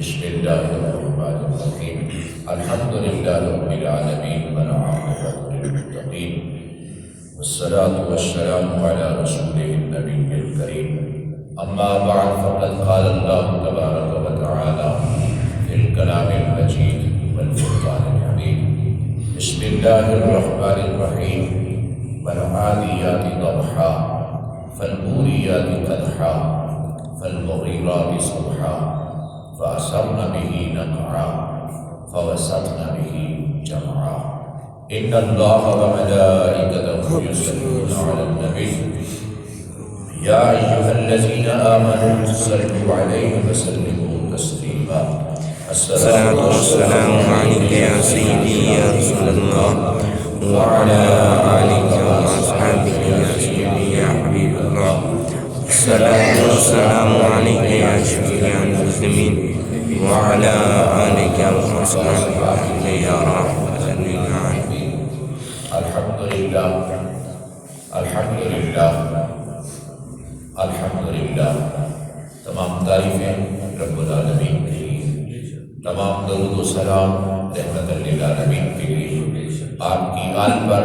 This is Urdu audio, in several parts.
بسم اللہ الرحمن الرحیم الحمد للہ رب العالمین والعاقبۃ للمتقین والصلاة والسلام علی رسولہ النبی الکریم اما بعد فقد قال اللہ تبارک وتعالی فی الکلام المجید والفرقان الحمید بسم اللہ الرحمن الرحیم والعادیات ضبحا فالموریات قدحا فالمغیرات صبحا فأثرن به نقعا فوسطن به جمعا إن الله وملائكته يصلون على النبي يا أيها الذين آمنوا صلوا عليه وسلموا تسليما الصلاة والسلام عليك يا سيدي يا رسول الله وعلى آلك وأصحابك يا سيدي يا حبيب الله الصلاة والسلام عليك يا شفيع المسلمين وعلى آلك وأصحابك يا رحمة للعالمين. الحمدللہ الحمدللہ الحمدللہ. تمام تعریفیں رب العالمین کے لیے، تمام درود و سلام رحمت للعالمین کے لیے، آپ کی آل پر،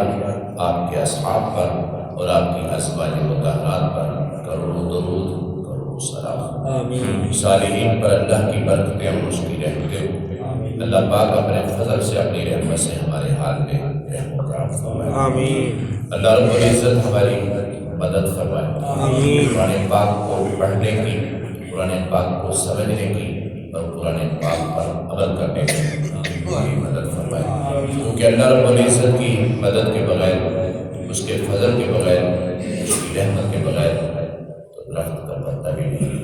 آپ کے اصحاب پر اور آپ کی ازواج مطہرات پر کروڑوں درود کروڑوں سلام. صالحین پر اللہ کی برکتیں اور اس کی رحمتیں. اللہ پاک اپنے فضل سے، اپنی رحمت سے ہمارے حال میں رحم و کرم فرمائے. آمین. اللہ رب العزت ہماری مدد فرمائے. قرآن پاک کو پڑھنے کی، قرآن پاک کو سمجھنے کی اور قرآن پاک پر عمل کرنے کی ہماری مدد فرمائے. کیونکہ اللہ رب العزت کی مدد کے بغیر، اس کے فضل کے بغیر، اس کی رحمت کے بغیر تو درخت کا پتا بھی نہیں.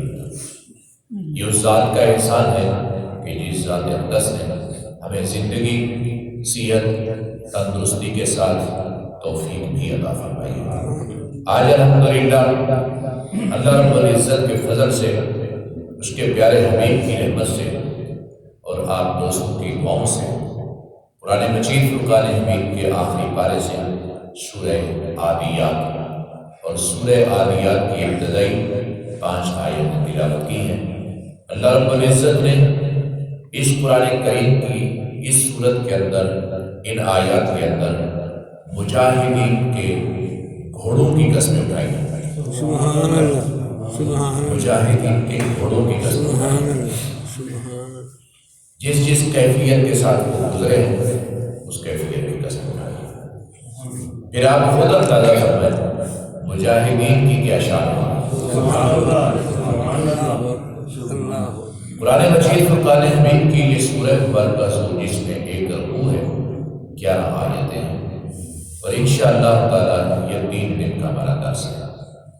یہ اس ذات کا احسان ہے کہ جس ذات اقدس نے ہمیں زندگی، صحت، تندرستی کے ساتھ توفیق بھی عطا فرمائی. آج الحمدللہ اللہ رب العزت کے فضل سے، اس کے پیارے حبیب کی رحمت سے اور آپ دوستوں کی دعاؤں سے قرآن مجید فرقان حمید کے آخری پارے سے سورہ عادیات اور سورہ عادیات کی ابتدائی 5 آیتیں تلاوت کی ہیں. اللہ رب العزت نے اس قرآن کریم کی اس صورت کے اندر، ان آیات کے اندر مجاہدین کے گھوڑوں کی قسمیں اٹھائی ہیں. سبحان اللہ، سبحان اللہ. مجاہدین کے گھوڑوں کی قسمیں اٹھائی ہیں. سبحان اللہ. جس کیفیت کے ساتھ وہ گزرے ہیں اس کیفیت کی قسم اٹھائی. پھر آپ خود اندازہ فرمائیں مجاہدین کی کیا شان ہے. قرآن مجید فرقان حمید کی یہ سورہ مبارکہ جس میں 1 رکوع ہے، 11 آیتیں ہیں، اور انشاءاللہ تعالی یہ 3 دن کا ہمارا درس ہے.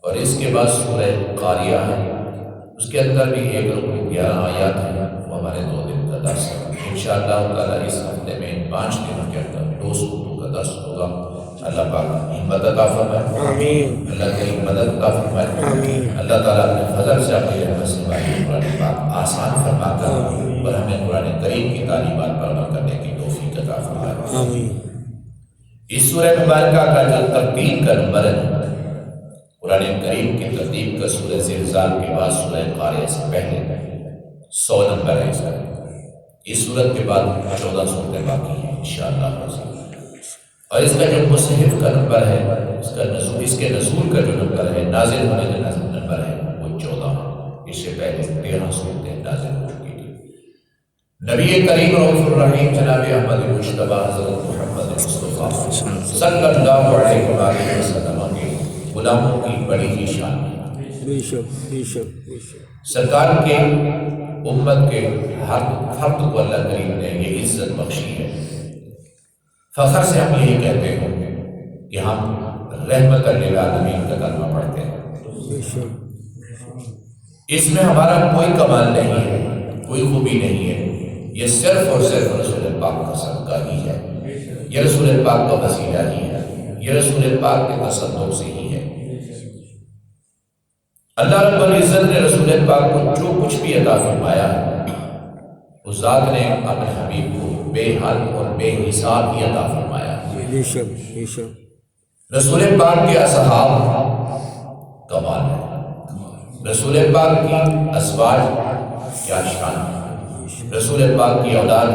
اور اس کے بعد سورہ قاریہ ہے، اس کے اندر بھی 1 رکوع 11 آیات ہیں، وہ ہمارے 2 دن کا درس ہے. انشاءاللہ تعالی اس ہفتے میں 5 دنوں کے اندر 2 سورتوں کا درس ہوگا. اللہ پاک ہمت عطا فرمائے. آمین. اللہ کی مدد عطا فرمائے. آمین. اللہ تعالیٰ اپنے فضل سے، اپنی رحمت سے ہماری قرآن پاک آسان فرما کر اور ہمیں قرآن کریم کی تعلیمات پر عمل کرنے کی توفیق عطا فرمائے. آمین. اس سورہ مبارکہ کا جو ترتیب کا نمبر ہے، قرآن کریم کی ترتیب کا سورہ زلزال کے بعد سورہ قاریہ سے پہلے 100 نمبر ہے. اس سورت کے بعد 14 سورتیں باقی ہیں انشاءاللہ. اور اس کا جو مصحف کا نمبر ہے، اس کے نزول کا جو نمبر ہے، نازل ہونے کا نمبر ہے، وہ 14 ہے. اس سے پہلے 13 سورتیں نازل ہو چکی تھیں. نبی کریم رؤوف الرحیم جناب احمد مجتبیٰ حضرت محمد مصطفیٰ صلی اللہ علیہ وآلہ وسلم کے غلاموں کی بڑی ہی شان ہے. سرکار کے امت کے ہر فرد کو اللہ کریم نے یہ عزت بخشی ہے. فخر سے ہم یہی کہتے ہیں کہ ہم رحمت للعالمین کا کلمہ پڑھتے ہیں. اس میں ہمارا کوئی کمال نہیں ہے، کوئی خوبی نہیں ہے. یہ صرف اور صرف رسول پاک کا صدقہ ہی ہے. یہ رسول پاک کا وسیلہ ہی ہے. یہ رسول پاک کے تصدق سے ہی ہے. اللہ رب العزت نے رسول پاک کو جو کچھ بھی عطا فرمایا ہے، اس ذات نے اپنے حبیب کو بے حد اور بے حساب ہی عطا فرمایا. رسول پاک کے اصحاب کمال ہے. رسول پاک کی ازواج کیا شان ہے. رسول پاک کی اولاد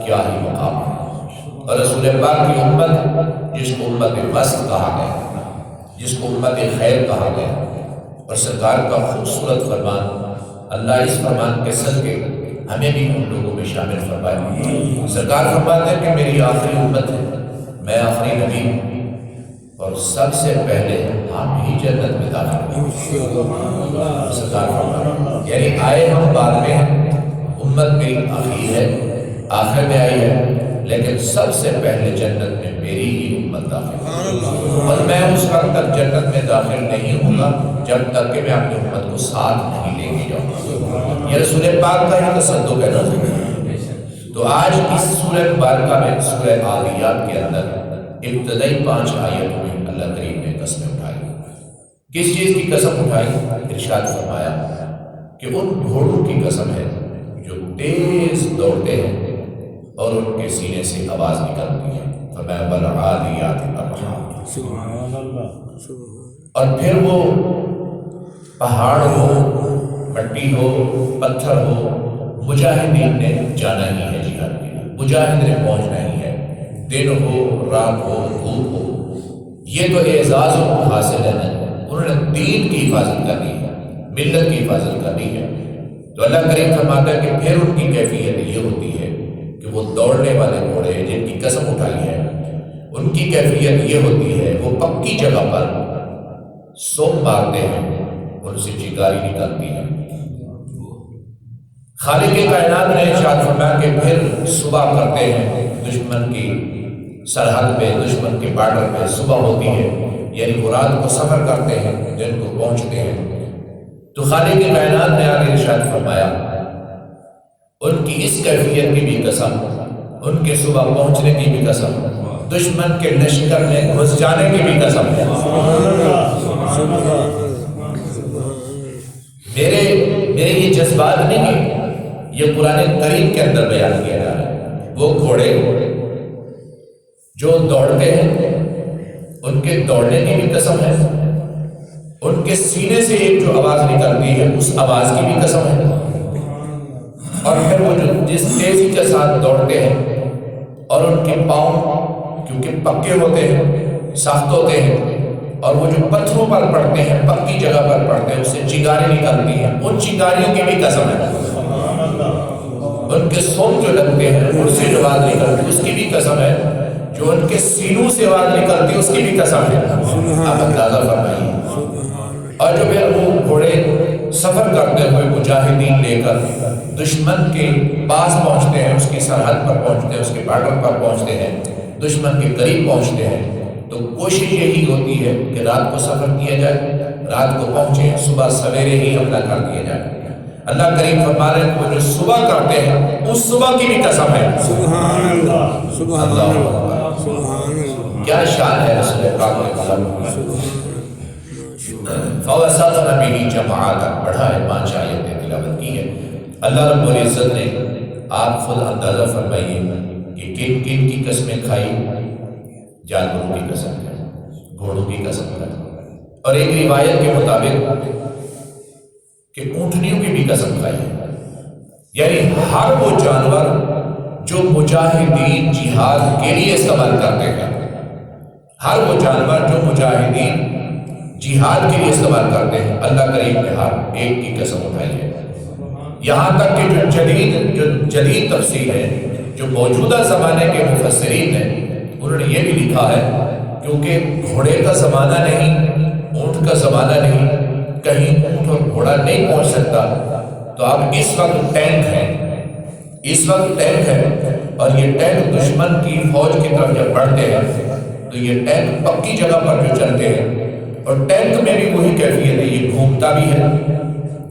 کیا ہی مقام ہے، اور رسول پاک کی امت جس کو امت وسط کہا گیا، جس کو امت خیر کہا گیا، اور سرکار کا خوبصورت فرمان، اللہ اس فرمان کے صدقے ہمیں بھی ان لوگوں میں شامل فرمائے۔ سرکار فرماتے ہیں کہ میری آخری امت ہے، میں آخری نبی ہوں، اور سب سے پہلے ہم ہی جنت میں داخل ہوں۔ سرکار فرماتے یعنی آئے ہم بعد میں ہیں، امت میری آخری ہے، آخر میں آئی ہے، لیکن سب سے پہلے جنت میں میری ہی امت داخل ہے، اور میں اس وقت تک جنت میں داخل نہیں ہوں گا جب تک کہ میں اپنی امت کو ساتھ نہیں لے کے جاؤں گا۔ یہ رسول پاک کا ہی تصدق ہے نا۔ تو آج اس سورہ مبارکہ میں، سورہ عادیات کے اندر ابتدائی 5 آیتوں میں اللہ کریم نے قسمیں اٹھائی۔ کس چیز کی قسم اٹھائی؟ ارشاد فرمایا کہ ان گھوڑوں کی قسم ہے جو تیز دوڑتے ہیں اور ان کے سینے سے آواز نکلتی ہے، فرمایا والعادیات ضبحا۔ اور پھر وہ پہاڑ ہو، مٹی ہو، پتھر ہو، مجاہدین نے جانا ہی ہے جہاد کے لیے، مجاہد نے پہنچنا ہی ہے، دن ہو، رات ہو، دھوپ ہو۔ یہ تو اعزاز حاصل ہے نا، انہوں نے دین کی حفاظت کرنی ہے، ملت کی حفاظت کرنی ہے۔ تو اللہ کریم فرماتا ہے کہ پھر ان کی کیفیت یہ ہوتی ہے کہ وہ دوڑنے والے گھوڑے جن کی قسم اٹھائی ہے، ان کی کیفیت یہ ہوتی ہے وہ پکی جگہ پر سوم مارتے ہیں، ان سے چنگاری نکلتی ہے۔ خالق کائنات نے ارشاد فرمایا کہ پھر صبح کرتے ہیں، دشمن کی سرحد پہ، دشمن کے بارڈر پہ صبح ہوتی ہے، یعنی وہ رات کو سفر کرتے ہیں، دن کو پہنچتے ہیں۔ تو خالق کائنات نے آگے ارشاد فرمایا ان کی اس کیفیت کی بھی قسم، ان کے صبح پہنچنے کی بھی قسم، دشمن کے لشکر میں گھس جانے کی بھی قسم ہے۔ میرے یہ جذبات نہیں ہیں، یہ قرآن کریم کے اندر بیان کیا جا رہا ہے۔ وہ گھوڑے جو دوڑتے ہیں ان کے دوڑنے کی بھی قسم ہے، ان کے سینے سے ایک جو آواز نکلتی ہے اس آواز کی بھی قسم ہے، اور پھر وہ جو جس تیزی کے ساتھ دوڑتے ہیں اور ان کے پاؤں کیونکہ پکے ہوتے ہیں، سخت ہوتے ہیں، اور وہ جو پتھروں پر پڑتے ہیں، پکی جگہ پر پڑتے ہیں، اس سے چنگاری نکلتی ہیں، ان چنگاریوں کی بھی قسم ہے۔ ان کے سوم جو لگتے ہیں ان سے جو آواز نکلتی ہے اس کی بھی قسم ہے، جو ان کے سینوں سے آواز نکلتی ہے اس کی بھی قسم ہے۔ آپ اندازہ فرمائیے۔ اور جو پھر وہ گھوڑے سفر کرتے ہوئے مجاہدین لے کر دشمن کے پاس پہنچتے ہیں، اس کی سرحد پر پہنچتے ہیں، اس کے بارڈر پر پہنچتے ہیں، دشمن کے قریب پہنچتے ہیں، تو کوشش یہی ہوتی ہے کہ رات کو سفر کیا جائے، رات کو پہنچے، صبح سویرے ہی حملہ کر دیا جائے۔ اللہ کریم فرما رہے ہیں وہ جو صبح کرتے ہیں اس صبح کی بھی قسم ہے۔ سبحان اللہ، سبحان اللہ، سبحان اللہ، کیا شان ہے رسول پاک کے قلم کی۔ فَوَسَطْنَ بِهِ جَمَاعَةً بڑھا ہے، 5 آیتیں تلاوت کی ہے۔ اللہ رب العزت نے آپ خود اندازہ فرمائیے کہ کن کن کی قسمیں کھائی، جانوروں کی قسم کھائی، گھوڑوں کی قسم کھائی، اور ایک روایت کے مطابق کہ اونٹنیوں کی بھی قسم کھائی ہے۔ یعنی ہر وہ جانور جو مجاہدین جہاد کے لیے استعمال کرتے ہیں، ہر وہ جانور جو مجاہدین جہاد کے لیے استعمال کرتے ہیں، اللہ کریم نے ہر ایک کی قسم اٹھائی ہے۔ یہاں تک کہ جو جدید تفسیر ہے، جو موجودہ زمانے کے مفسرین ہیں، انہوں نے یہ بھی لکھا ہے کیونکہ گھوڑے کا زمانہ نہیں، اونٹ کا زمانہ نہیں، کہیں اونٹ اور گھوڑا نہیں پہنچ سکتا، تو اب اس وقت ٹینک ہے، اس وقت ٹینک ہے، اور یہ ٹینک دشمن کی فوج کی طرف جب بڑھتے ہیں تو یہ ٹینک پکی جگہ پر جو چلتے ہیں، اور ٹینک میں بھی وہی کیفیت ہے، یہ گھومتا بھی ہے،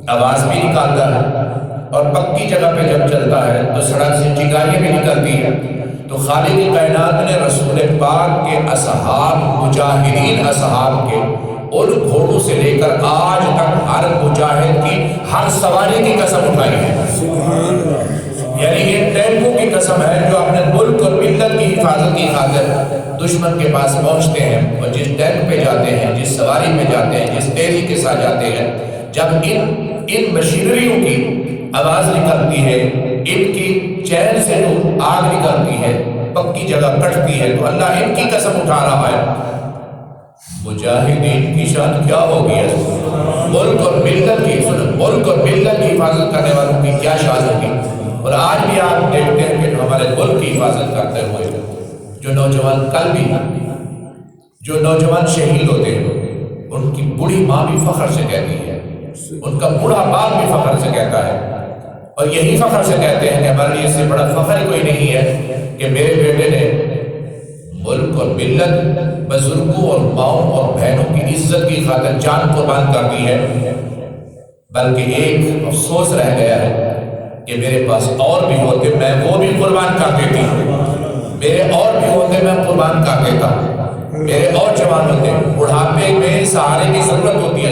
آواز بھی نکالتا ہے، اور پکی جگہ پہ جب چلتا ہے تو سڑک سے چنگاریاں بھی نکلتی ہیں۔ تو خالق کائنات نے رسول پاک کے اصحاب، مجاہدین اصحاب کے ان گھوڑوں سے لے کر آج تک ہر مجاہد کی ہر سواری کی قسم اٹھائی ہے۔ یعنی یہ ٹینکوں کی قسم ہے جو اپنے ملک اور ملت کی حفاظت کی خاطر دشمن کے پاس پہنچتے ہیں، اور جس ٹینک پہ جاتے ہیں، جس سواری پہ جاتے ہیں، جس تیزی کے ساتھ جاتے ہیں، جب ان مشینریوں کی آواز نکلتی ہے ان کی چین سے جو آگ نکلتی ہے، پکی جگہ کٹتی ہے، تو اللہ ان کی قسم اٹھا رہا ہے۔ مجاہدین کی شان کیا ہوگی ہے؟ ملک اور ملت کی، ملک اور ملت کی حفاظت کرنے والوں کی کیا شان ہوگی؟ اور آج بھی آپ دیکھتے ہیں کہ ہمارے ملک کی حفاظت کرتے ہوئے جو نوجوان کل بھی جو نوجوان شہید ہوتے ہیں، ان کی بوڑھی ماں بھی فخر سے کہتی ہے، ان کا بوڑھا باپ بھی فخر سے کہتا ہے، اور یہی فخر سے کہتے ہیں کہ ہمارے لیے اس سے بڑا فخر کوئی نہیں ہے کہ میرے بیٹے نے ملک اور ملت، بزرگوں اور ماؤں اور بہنوں کی عزت کی خاطر جان قربان کر دی ہے۔ بلکہ ایک افسوس رہ گیا ہے کہ میرے پاس اور بھی ہوتے میں وہ بھی قربان کر دیتی، میرے اور بھی ہوتے میں قربان کر دیتا، میرے اور جوان ہوتے۔ بڑھاپے میں سہارے کی ضرورت ہوتی ہے،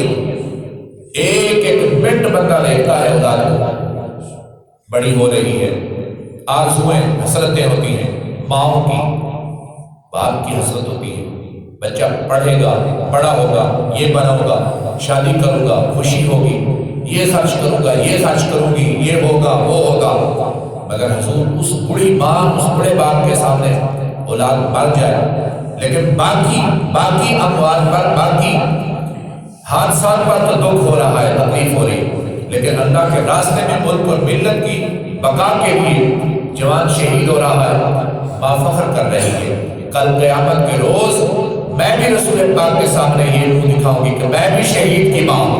ایک ایک منٹ بندہ دیکھتا ہے اولاد کو بڑی ہو رہی ہے، آرزویں حسرتیں ہوتی ہیں، ماؤں کی، باپ کی حسرت ہوتی ہے، بچہ پڑھے گا، بڑا ہوگا، یہ بناؤں گا، شادی کروں گا، خوشی ہوگی، یہ خرچ کروں گا، یہ خرچ کروں گی، یہ ہوگا، وہ ہوگا۔ مگر حضور اس بڑی ماں، اس بڑے باپ کے سامنے اولاد مر جائے، لیکن باقی اموال پر، باقی حادثات پر تو دکھ ہو رہا ہے، تکلیف ہو رہی ہے، لیکن اللہ کے راستے میں ملک اور ملت کی بقا کے لیے جوان شہید ہو رہا ہے، ماں فخر کر رہی ہے۔ کل قیامت کے روز میں بھی رسول پاک کے سامنے یہ منہ دکھاؤں گی کہ میں بھی شہید کی ماں ہوں،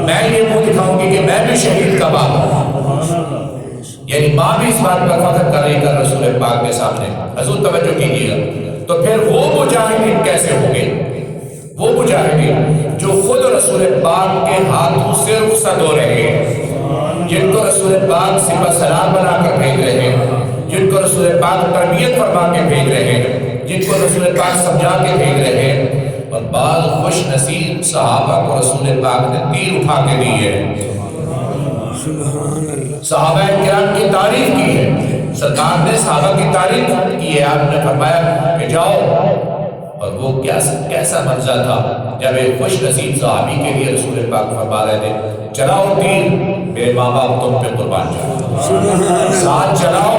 میں یہ منہ دکھاؤں گی کہ میں بھی شہید کا باپ ہوں۔ یعنی ماں بھی اس بات پر فخر کر رہی ہے رسول پاک کے سامنے۔ حضور توجہ کیجیے گا، تو پھر وہ مجاہدین کیسے ہوں گے؟ وہ مجاہدین جو خود رسول پاک کے ہاتھوں سے رخصت ہو رہے ہیں، جن کو رسول پاک سپہ سلام بنا کر بھیج رہے ہیں، جن کو رسول پاک تربیت فرما کے بھیج رہے ہیں، جن کو رسول پاک سمجھا کے بھیج رہے ہیں، اور بعض خوش نصیب صحابہ کو رسول پاک نے تیر اٹھا کے دی ہے۔ صحابہ کرام کی تعریف کی ہے، سرکار نے صحابہ کی تعریف کی ہے، آپ نے فرمایا کہ جاؤ، اور وہ کیسا منظر تھا جب ایک خوش نصیب صحابی کے لیے رسول پاک فرما رہے تھے چلاؤ تیر، میرے ماں باپ تم پہ قربان جاؤ، ساتھ چلاؤ،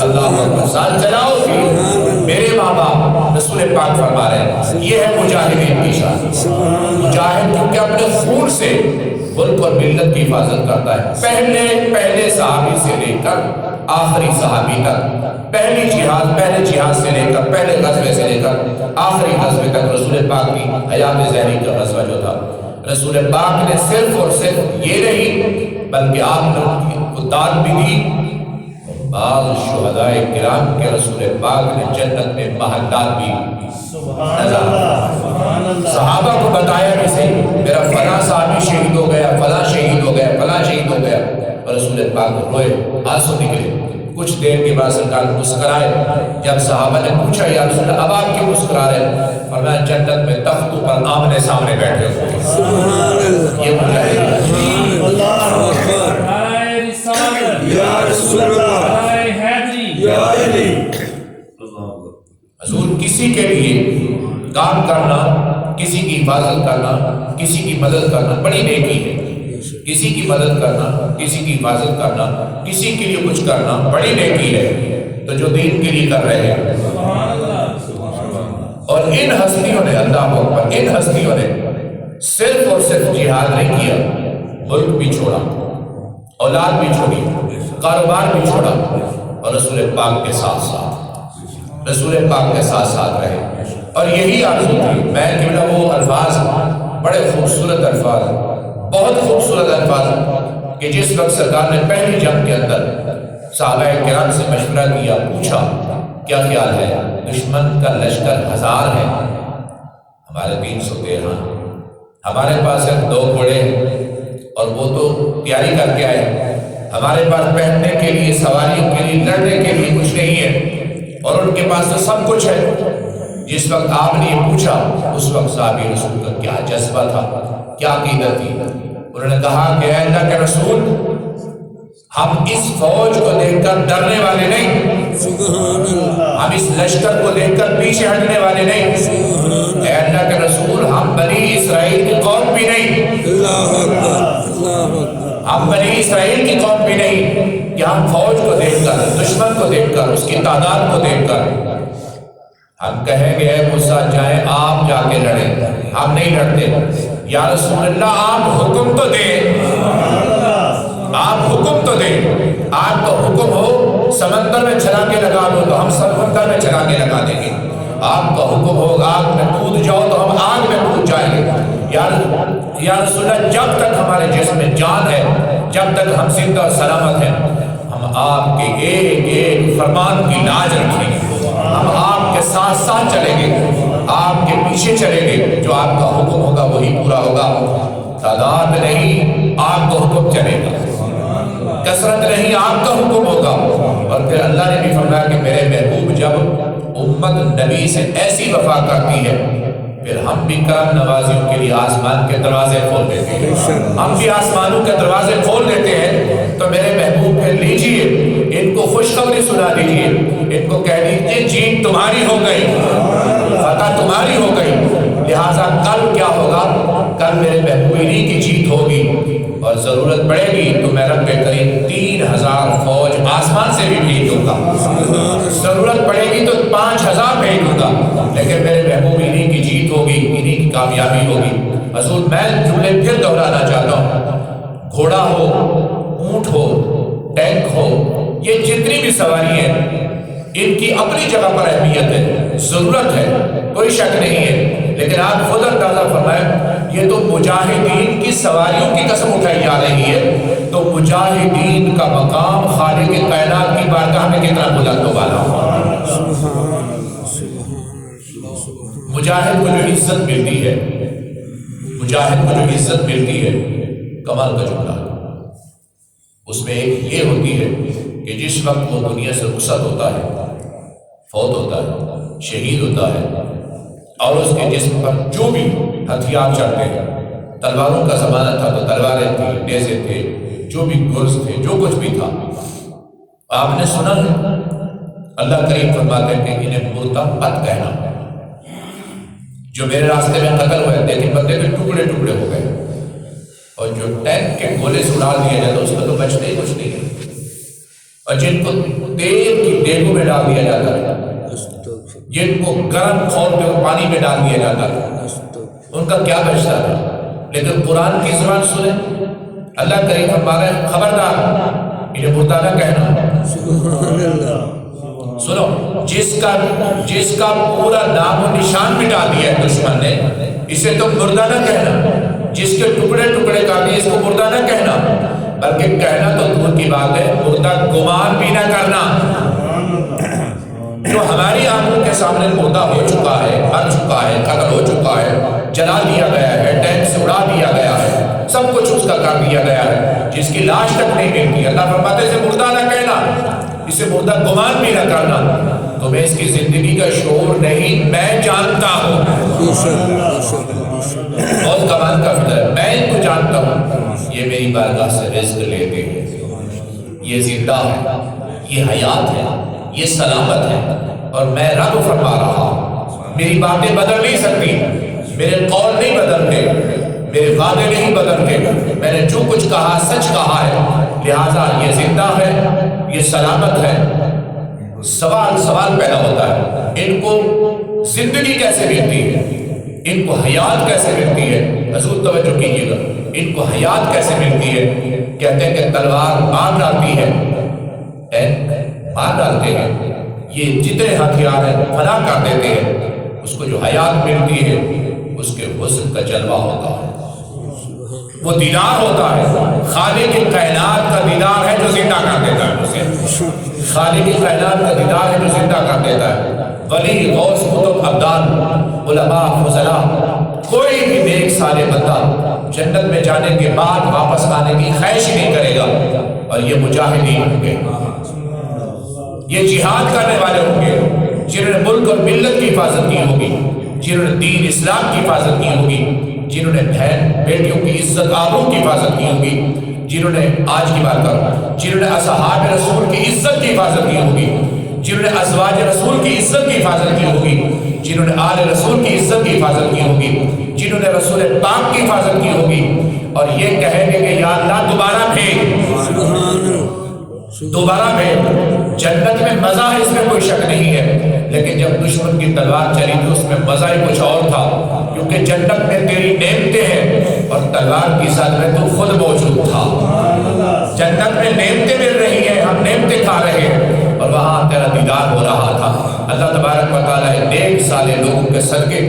اللہ اکبر، ساتھ چلاؤ تیر، میرے ماں باپ، رسول پاک فرما رہے ہیں۔ یہ ہے مجاہدین کی شان۔ مجاہد کیونکہ اپنے خون سے ملک اور ملت کی حفاظت کرتا ہے، پہلے صحابی سے لے کر آخری صحابی تک، پہلے جہاد سے لے کر، پہلے غزوے سے لے کر آخری غزوے تک، رسول پاک کی حیات ظہری کا غزوہ جو تھا، رسول پاک نے صرف اور صرف یہ نہیں بلکہ آپ نے ان کی داد بھی دی۔ بعض شہداء کرام کے رسول پاک نے جنت میں محلات بھی صحابہ کو بتایا کہ صحیح میرا فلاں صحابی شہید ہو گیا، فلاں شہید ہو گیا، فلاں شہید ہو گیا، اور رسول پاک روئے، آنسو نکلے۔ کچھ دیر کے بعد سرکار مسکرائے، جب صحابہ نے پوچھا یا رسول اللہ اب آپ کیوں مسکرا رہے؟ فرمایا جنت میں تختوں پر آمنے سامنے بیٹھے ہوئے، یہ مجاہد اللہ اکبر، یا رسول اللہ، یا علی۔ حضور کسی کے لیے کام کرنا، کسی کی حفاظت کرنا، کسی کی مدد کرنا بڑی نیکی ہے، کسی کی مدد کرنا، کسی کی حفاظت کرنا، کسی کے لیے کچھ کرنا بڑی نیکی ہے، تو جو دین کے لیے کر رہے ہیں۔ اور ان ہستیوں نے، اللہ اکبر، ان ہستیوں نے صرف اور صرف جہاد نہیں کیا، ملک بھی چھوڑا، اولاد بھی چھوڑی، کاروبار بھی چھوڑا، اور رسول پاک کے ساتھ ساتھ، رسول پاک کے ساتھ ساتھ رہے۔ اور یہی آرزو تھی، میں کیوں نہ وہ الفاظ، بڑے خوبصورت الفاظ، بہت خوبصورت الفاظ، کہ جس وقت سرکار نے پہلی جنگ کے اندر صحابہ کرام سے مشورہ کیا، پوچھا کیا خیال ہے؟ دشمن کا لشکر 1000 ہے، ہمارے 313، ہمارے پاس صرف 2 گھوڑے اور وہ تو تیاری کر کے آئے، ہمارے پاس پہننے کے لیے، سواریوں کے لیے، لڑنے کے لیے کچھ نہیں ہے، اور ان کے پاس تو سب کچھ ہے۔ جس وقت آپ نے یہ پوچھا، اس وقت صحابی رسول کا کیا جذبہ تھا، کیا عقیدت تھی؟ انہوں نے کہا کہ اے اللہ کے رسول، ہم اس فوج کو دیکھ کر ڈرنے والے نہیں، ہم اس لشکر کو دیکھ کر پیچھے ہٹنے والے نہیں، اے اللہ کے رسول، ہم بنی اسرائیل کی قوم بھی نہیں، ہم بنی اسرائیل کی قوم بھی نہیں کہ جہاں فوج کو دیکھ کر، دشمن کو دیکھ کر، اس کی تعداد کو دیکھ کر ہم کہیں گے اے موسیٰ جائیں آپ جا کے لڑیں، ہم نہیں لڑتے۔ یا رسول اللہ آپ حکم تو دیں، آپ حکم تو دیں، آپ کا حکم ہو سمندر میں چھلا کے لگا دو تو ہم سمندر میں چھلا کے لگا دیں گے، آپ کا حکم ہو آگ میں کود جاؤ تو ہم آگ میں کود جائیں گے۔ یا رسول اللہ جب تک ہمارے جسم میں جان ہے، جب تک ہم زندہ اور سلامت ہیں، ہم آپ کے ایک ایک فرمان کی لاج رکھیں گے، ہم آپ کے ساتھ ساتھ چلیں گے، آپ کے پیچھے چلیں گے، جو آپ کا حکم ہوگا وہی پورا ہوگا۔ تعداد نہیں، آپ کا حکم چلے گا، کثرت نہیں، آپ کا حکم ہوگا۔ اور پھر اللہ نے بھی فرمایا کہ میرے محبوب جب امت نبی سے ایسی وفا کرتی ہے پھر ہم بھی کرم نوازیوں کے لیے آسمان کے دروازے کھول دیتے ہیں، ہم بھی آسمانوں کے دروازے کھول دیتے ہیں۔ تو میرے محبوب پھر لیجئے، ان کو خوشخبری سنا دیجئے، ان کو کہہ دیجئے جیت تمہاری ہو گئی، فتح تمہاری ہو گئی، لہٰذا کل کیا ہوگا؟ کل میرے محبوبینی کی جیت ہوگی، اور ضرورت پڑے گی تو میں رب کریم 3000 فوج آسمان سے بھی بھیج دوں گا، ضرورت پڑے گی تو 5000 بھیج دوں گا، لیکن میرے محبوب انہی کی جیت ہوگی، انہی کی کامیابی ہوگی۔ حضور میں جملے پھر دہرانا چاہتا ہوں، گھوڑا ہو، اونٹ ہو، ٹینک ہو، یہ جتنی بھی سواری ہیں ان کی اپنی جگہ پر اہمیت ہے، ضرورت ہے، کوئی شک نہیں ہے، لیکن آپ خود اندازہ فرمائیں یہ تو مجاہدین کی سواریوں کی قسم اٹھائی جا رہی ہے، تو مجاہدین کا مقام خالق کائنات کی بارگاہ میں کتنا بلند و بالا ہوا۔ مجاہد کو جو عزت ملتی ہے، مجاہد کو جو عزت ملتی ہے، کمال کا جملہ، اس میں ایک یہ ہوتی ہے کہ جس وقت وہ دنیا سے رخصت ہوتا ہے، فوت ہوتا ہے، شہید ہوتا ہے، اور اس کے جسم پر جو بھی ہتھیار چڑھتے ہیں، تلواروں کا زمانہ تھا تو تلواریں تھیں، نیزے تھے، جو بھی گرز تھے، جو کچھ بھی تھا، آپ نے سنا ہے اللہ کریم فرماتے ہیں کہ انہیں مردہ مت کہنا، جو میرے راستے میں قتل ہوئے، لیکن بندے کے ٹکڑے ٹکڑے ہو گئے، اور جو ٹینک کے گولے سے اڑا دیا جاتا اس کا تو بچنے ہی کچھ نہیں ہے، اور جن کو تیل کی دیگوں میں ڈال دیا جاتا ہے، جن کو گرم کھول کے پانی میں ڈال دیا جاتا ہے، ان کا کیا بچتا ہے؟ لیکن قرآن کی زبان سنیں، اللہ کریم فرما رہے ہیں خبردار انہیں مردہ نہ کہنا۔ سنو، جس کا پورا نام و نشان مٹا دیا ہے دشمن نے، اسے تو مردہ نہ کہنا، جس کے ٹکڑے ٹکڑے کر دیے اس کو مردہ نہ کہنا، بلکہ کہنا تو دور کی بات ہے، مردہ گمان بھی نہ کرنا۔ جو ہماری آنکھوں کے سامنے مردہ ہو چکا ہے، مر چکا ہے، قتل ہو چکا ہے، جلا دیا گیا ہے، ٹینک سے اڑا دیا گیا ہے، سب کچھ اس کا کر دیا گیا ہے، جس کی لاش تک نہیں ملتی، اللہ فرماتے ہیں اسے مردہ نہ کہنا، اسے مردہ گمان بھی نہ کرنا، تمہیں اس کی زندگی کا شعور نہیں، میں جانتا ہوں، بہت کمال کا فکر ہے، میں ان کو جانتا ہوں، یہ میری بارگاہ سے رزق لیتے ہیں، یہ زندہ ہے، یہ حیات ہے، یہ سلامت ہے، اور میں رب فرما رہا ہوں، میری باتیں بدل نہیں سکتی، میرے قول نہیں بدلتے، میرے وعدے نہیں بدلتے، میں نے جو کچھ کہا سچ کہا ہے، لہٰذا یہ زندہ ہے، یہ سلامت ہے۔ سوال پیدا ہوتا ہے، ان کو زندگی کیسے ملتی ہے، ان کو حیات کیسے ملتی ہے؟ حضور توجہ کیجیے گا، ان کو حیات کیسے ملتی ہے؟ کہتے ہیں کہ تلوار مار ڈالتی ہے، مار ڈالتے ہیں، یہ جتنے ہتھیار ہیں فنا کر دیتے ہیں، اس کو جو حیات ملتی ہے اس کے حسن کا جلوہ ہوتا ہے، وہ دیدار ہوتا ہے، خالق کائنات کا دیدار ہے جو زندہ کر دیتا ہے اسے، خالق کائنات کا دیدار ہے جو زندہ کر دیتا ہے۔ ولی، غوث، قطب، ابدال، علماء، فضلاء، کوئی بھی نیک صالح بندہ جنت میں جانے کے بعد واپس آنے کی خواہش نہیں کرے گا، اور یہ مجاہدین ہوں گے، یہ جہاد کرنے والے ہوں گے، جنہوں نے ملک اور ملت کی حفاظت کی ہوگی، جنہوں نے دین اسلام کی حفاظت کی ہوگی، جنہوں نے بہن بیٹیوں کی عزت آبرو کی حفاظت کی ہوگی، جنہوں نے آج کی بات کرو، جنہوں نے اصحاب رسول کی عزت کی حفاظت کی ہوگی، جنہوں نے ازواج رسول کی عزت کی حفاظت کی ہوگی، جنہوں نے آل رسول کی عزت کی حفاظت کی ہوگی، جنہوں نے رسول پاک کی حفاظت کی ہوگی، اور یہ کہیں گے کہ یا اللہ دوبارہ بھیج، دوبارہ میں جنت میں مزہ ہے، اس میں کوئی شک نہیں ہے، لیکن جب دشمن کی تلوار چلی تو اس میں مزہ ہی کچھ اور تھا، کیونکہ جنت میں تیری نعمتیں ہیں اور تلوار کی ساتھ میں تو خود موجود تھا۔ جنت میں نعمتیں مل رہی ہیں، ہم نعمتیں کھا رہے ہیں، اور وہاں تیرا دیدار ہو رہا تھا۔ اللہ تبارک و تعالیٰ نیک سالے لوگوں کے صدقے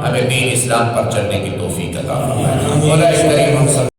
ہمیں دین اسلام پر چلنے کی توفیق عطا فرمائے۔ مولا کریم ہم سب